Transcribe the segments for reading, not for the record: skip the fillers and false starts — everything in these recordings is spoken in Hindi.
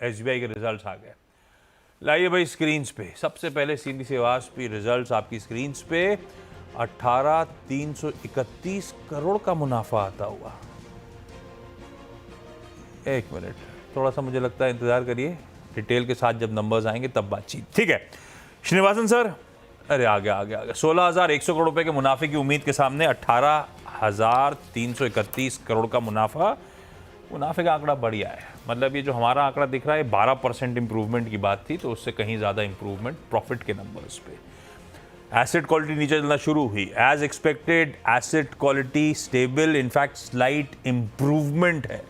एसबीआई के रिजल्ट्स आ गए। लाइए भाई स्क्रीन पे, सबसे पहले सीधी सी आवाज पे रिजल्ट्स आपकी स्क्रीन पे। 18,331 करोड़ का मुनाफा आता हुआ। एक मिनट, थोड़ा सा मुझे लगता है इंतजार करिए, डिटेल के साथ जब नंबर्स आएंगे तब बातचीत। ठीक है श्रीनिवासन सर, अरे आ गया 16,100 करोड़ रुपए के मुनाफे की उम्मीद के सामने 18,331 करोड़ का मुनाफे का आंकड़ा बढ़िया है। मतलब ये जो हमारा आंकड़ा दिख रहा है 12% इंप्रूवमेंट की बात थी, तो उससे कहीं ज्यादा इंप्रूवमेंट प्रॉफिट के नंबर्स पे। एसेट क्वालिटी नीचे चलना शुरू हुई, as expected asset quality stable, in fact slight improvement है।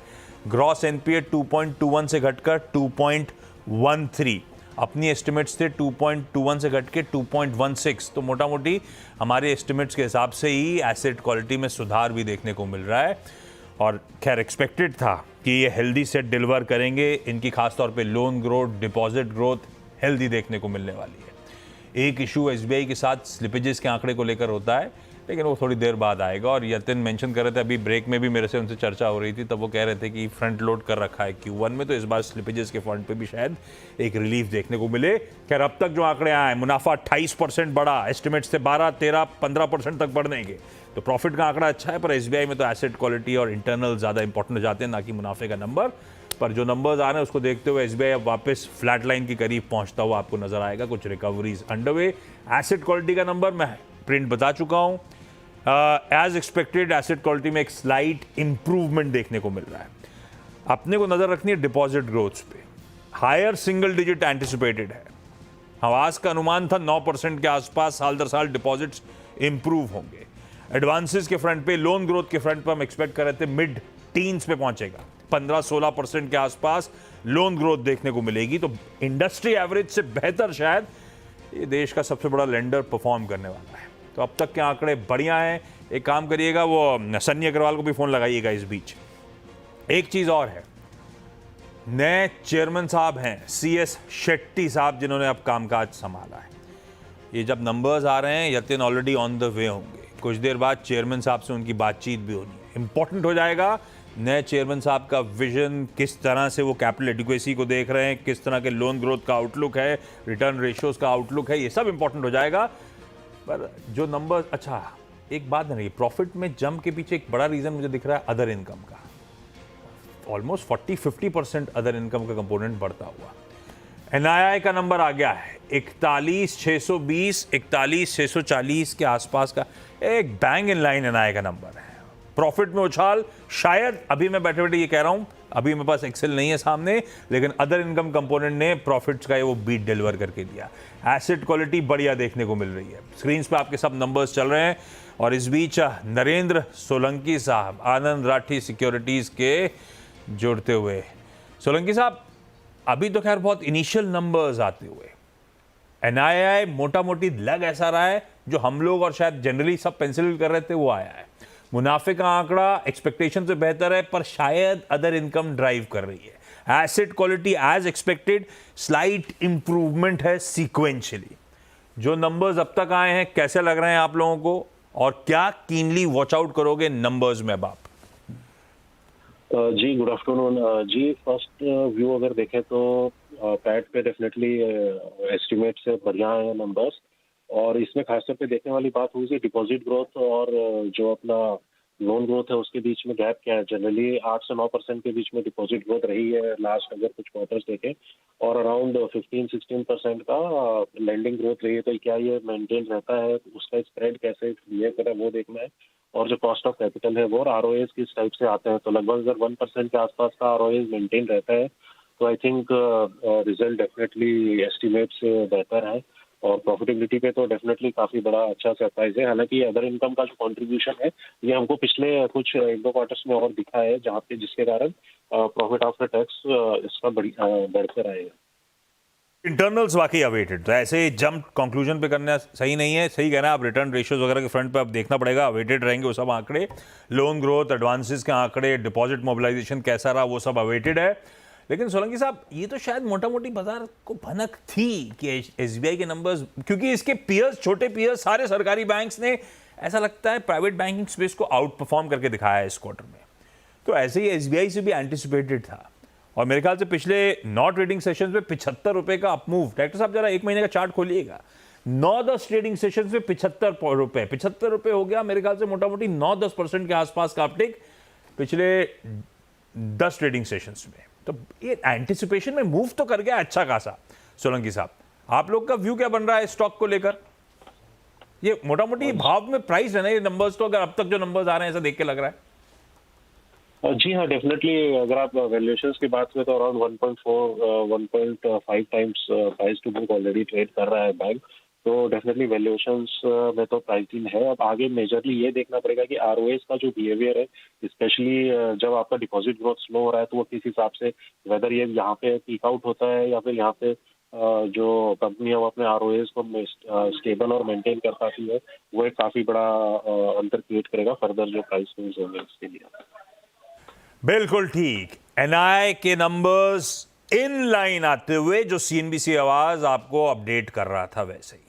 ग्रॉस एनपीए 2.21 से घटकर 2.13, अपनी एस्टिमेट्स थे 2.21 से घट के 2.16, तो मोटा मोटी हमारे एस्टिमेट्स के हिसाब से ही एसेट क्वालिटी में सुधार भी देखने को मिल रहा है। और खैर एक्सपेक्टेड था कि ये हेल्दी सेट डिलीवर करेंगे, इनकी खासतौर पे loan growth, deposit growth healthy देखने को मिलने वाली है। एक इशू एसबीआई के साथ स्लिपेजेस के आंकड़े को लेकर होता है, लेकिन वो थोड़ी देर बाद आएगा। और यतिन मेंशन कर रहे थे, अभी ब्रेक में भी मेरे से उनसे चर्चा हो रही थी, तब वो कह रहे थे कि फ्रंट लोड कर रखा है Q1 में, तो इस बार स्लिपेजेस के फ्रंट पे भी शायद एक रिलीफ देखने को मिले। खैर अब तक जो आंकड़े आए, मुनाफा 28% बढ़ा, एस्टिमेट्स थे 12, 13, 15% तक बढ़ने के, तो प्रॉफिट का आंकड़ा अच्छा है। पर एसबीआई में तो एसेट क्वालिटी और इंटरनल ज़्यादा इंपॉर्टेंट हो जाते हैं, ना कि मुनाफे का नंबर। पर जो नंबर्स आ रहे हैं उसको देखते हुए एसबीआई अब वापस फ्लैट लाइन के करीब पहुंचता हुआ आपको नजर आएगा। कुछ रिकवरीज अंडरवे। एसेट क्वालिटी का नंबर मैं प्रिंट बता चुका हूं। एज एक्सपेक्टेड एसेट क्वालिटी में एक स्लाइट इंप्रूवमेंट देखने को मिल रहा है। अपने को नजर रखनी है डिपॉजिट ग्रोथ पे, हायर सिंगल डिजिट एंटिसिपेटेड है। हवास का अनुमान था 9% के आसपास साल दर साल डिपॉजिट्स इंप्रूव होंगे। एडवांसेस के फ्रंट पे, लोन ग्रोथ के फ्रंट पे हम एक्सपेक्ट कर रहे थे मिड टीन्स पे पहुंचेगा, 15-16% के आसपास लोन ग्रोथ देखने को मिलेगी। तो इंडस्ट्री एवरेज से बेहतर शायद ये देश का सबसे बड़ा लेंडर परफॉर्म करने वाला है। तो अब तक के आंकड़े बढ़िया हैं। एक काम करिएगा, वो सन्नी अग्रवाल को भी फोन लगाइएगा इस बीच। एक चीज और है, नए चेयरमैन साहब हैं CS शेट्टी साहब, जिन्होंने अब कामकाज संभाला है। ये जब नंबर्स आ रहे हैं, Yatin already on the way होंगे, कुछ देर बाद चेयरमैन साहब से उनकी बातचीत भी होनी है। इंपॉर्टेंट हो जाएगा नए चेयरमैन साहब का विजन, किस तरह से वो कैपिटल एडिक्वेसी को देख रहे हैं, किस तरह के लोन ग्रोथ का आउटलुक है, रिटर्न रेशियोज का आउटलुक है, ये सब इंपॉर्टेंट हो जाएगा। पर जो नंबर, अच्छा एक बात नहीं, प्रॉफिट में जंप के पीछे एक बड़ा रीजन मुझे दिख रहा है अदर इनकम का। ऑलमोस्ट 40-50% अदर इनकम का कंपोनेंट बढ़ता हुआ। एनआईआई का नंबर आ गया है 41,620, 41,640 के आसपास का एक बैंग इन लाइन एनआईआई का नंबर है। प्रॉफिट में उछाल, शायद अभी मैं बैठे बैठे ये कह रहा हूं, अभी मेरे पास एक्सेल नहीं है सामने, लेकिन अदर इनकम कंपोनेंट ने प्रॉफिट्स का वो बीट डिलीवर करके दिया। एसेट क्वालिटी बढ़िया देखने को मिल रही है। स्क्रीन पे आपके सब नंबर्स चल रहे हैं। और इस बीच नरेंद्र सोलंकी साहब आनंद राठी सिक्योरिटीज के जुड़ते हुए। सोलंकी साहब, अभी तो खैर बहुत इनिशियल नंबर्स आते हुए एनआईआई मोटा मोटी लग ऐसा रहा है जो हम लोग और शायद जनरली सब पेंसिल कर रहे थे वो आया है। मुनाफे का आंकड़ा एक्सपेक्टेशन से बेहतर है, पर शायद अदर इनकम ड्राइव कर रही है। Asset quality as expected, slight improvement है सीक्वेंशियली। जो नंबर्स अब तक आए हैं कैसे लग रहे हैं आप लोगों को, और क्या कीनली वॉच आउट करोगे नंबर्स में अब आप? जी गुड आफ्टरनून जी। फर्स्ट व्यू अगर देखें तो पैट पे डेफिनेटली एस्टिमेट से बढ़िया है नंबर्स। और इसमें खासतौर पे देखने वाली बात हुई थी डिपॉजिट ग्रोथ और जो अपना लोन ग्रोथ है उसके बीच में गैप क्या है। जनरली 8 से 9% के बीच में डिपॉजिट ग्रोथ रही है लास्ट अगर कुछ क्वार्टर्स देखें, और अराउंड 15-16% का लैंडिंग ग्रोथ रही है। तो क्या ये मेंटेन रहता है, उसका स्प्रेड कैसे बिहेव कर रहा है वो देखना है। और जो कॉस्ट ऑफ कैपिटल है वो और आरओएस किस टाइप से आते हैं। तो लगभग अगर 1% के आसपास का आरओएस मेंटेन रहता है तो I think result definitely estimate से बेहतर है। और प्रॉफिटेबिलिटी पे तो डेफिनेटली काफी बड़ा अच्छा सरप्राइज है। हालांकि अदर इनकम का जो कंट्रीब्यूशन है ये हमको पिछले कुछ 1-2 क्वार्टर्स में और दिखा है, जहाँ पे जिसके कारण प्रॉफिट आफ्टर टैक्स इसका बढ़कर आएगा। इंटरनल्स वाकई अवेटेड, तो ऐसे जंप कंक्लूजन पे करना सही नहीं है। सही कहना है आप, रिटर्न रेशियोज वगैरह के फ्रंट पे अब देखना पड़ेगा, अवेटेड रहेंगे वो सब आंकड़े। लोन ग्रोथ, एडवांसेस के आंकड़े, डिपॉजिट मोबिलाइजेशन कैसा रहा वो सब अवेटेड है। लेकिन सोलंकी साहब, ये तो शायद मोटा मोटी बाजार को भनक थी कि एसबीआई के नंबर्स, क्योंकि इसके पीयर्स, छोटे पीयर्स, सारे सरकारी बैंक्स ने ऐसा लगता है प्राइवेट बैंकिंग स्पेस को आउट परफॉर्म करके दिखाया है इस क्वार्टर में। तो ऐसे ही एसबीआई से भी एंटिसिपेटेड था। और मेरे ख्याल से पिछले 9 ट्रेडिंग सेशंस में 75 रुपए का अपमूव। डायरेक्टर साहब जरा एक महीने का चार्ट खोलिएगा, 9-10 ट्रेडिंग सेशंस में 75 रुपए हो गया। मेरे ख्याल से मोटा मोटी 9-10% के आसपास का अपटिक पिछले 10 ट्रेडिंग सेशंस में। तो ये एंटिसिपेशन में मूव तो कर गया अच्छा खासा। सोलंकी साहब, आप लोग का व्यू क्या बन रहा है स्टॉक को लेकर? ये मोटा मोटी भाव में प्राइस है ना ये नंबर्स, तो अगर अब तक जो नंबर्स आ रहे हैं ऐसा देख के लग रहा है। जी हाँ, डेफिनेटली अगर आप वैल्यूएशंस की बात करें तो around 1.5 times price to book already trade कर रहा है बैंक। तो डेफिनेटली वैल्यूएशंस में तो प्राइसिंग है। अब आगे मेजरली ये देखना पड़ेगा कि आरओएस का जो बिहेवियर है, स्पेशली जब आपका डिपॉजिट ग्रोथ स्लो हो रहा है, तो वो किस हिसाब से, वेदर ये यहाँ पे पीक आउट होता है या फिर यहाँ पे जो कंपनी है वो अपने आरओएस को स्टेबल और मेंटेन कर पाती है, वो एक काफी बड़ा अंतर क्रिएट करेगा फर्दर जो प्राइस मूव्स होंगे उसके लिए। बिल्कुल ठीक। एनआई के नंबर्स इन लाइन आते हुए जो सीएनबीसी आवाज आपको अपडेट कर रहा था वैसे ही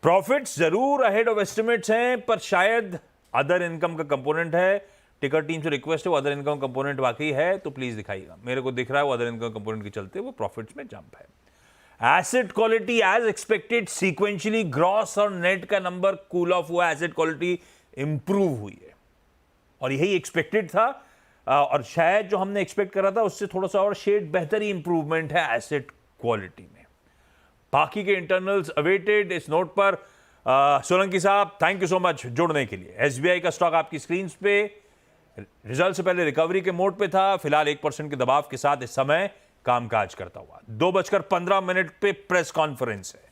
प्रॉफिट्स जरूर अहेड ऑफ एस्टिमेट्स हैं, पर शायद अदर इनकम का कंपोनेंट है। टिकर टीम से रिक्वेस्ट है, वो अदर इनकम कंपोनेंट वाकई है तो प्लीज दिखाइएगा। मेरे को दिख रहा है वो अदर इनकम कंपोनेंट के चलते वो प्रॉफिट्स में जंप है। Asset quality as expected sequentially gross और नेट का नंबर कूल ऑफ हुआ, एसेट क्वालिटी इंप्रूव हुई है और यही एक्सपेक्टेड था। और शायद जो हमने एक्सपेक्ट करा था उससे थोड़ा सा और शेड बेहतर ही इंप्रूवमेंट है एसेट क्वालिटी में। बाकी के इंटरनल्स अवेटेड। इस नोट पर सोलंकी साहब थैंक यू सो मच जुड़ने के लिए। एसबीआई का स्टॉक आपकी स्क्रीन पे रिजल्ट से पहले रिकवरी के मोड पे था, फिलहाल 1% के दबाव के साथ इस समय कामकाज करता हुआ। 2:15 पे प्रेस कॉन्फ्रेंस है।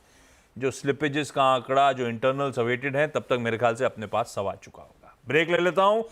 जो स्लिपेजेस का आंकड़ा जो इंटरनल्स अवेटेड है तब तक मेरे ख्याल से अपने पास सब आ चुका होगा। ब्रेक ले लेता हूं।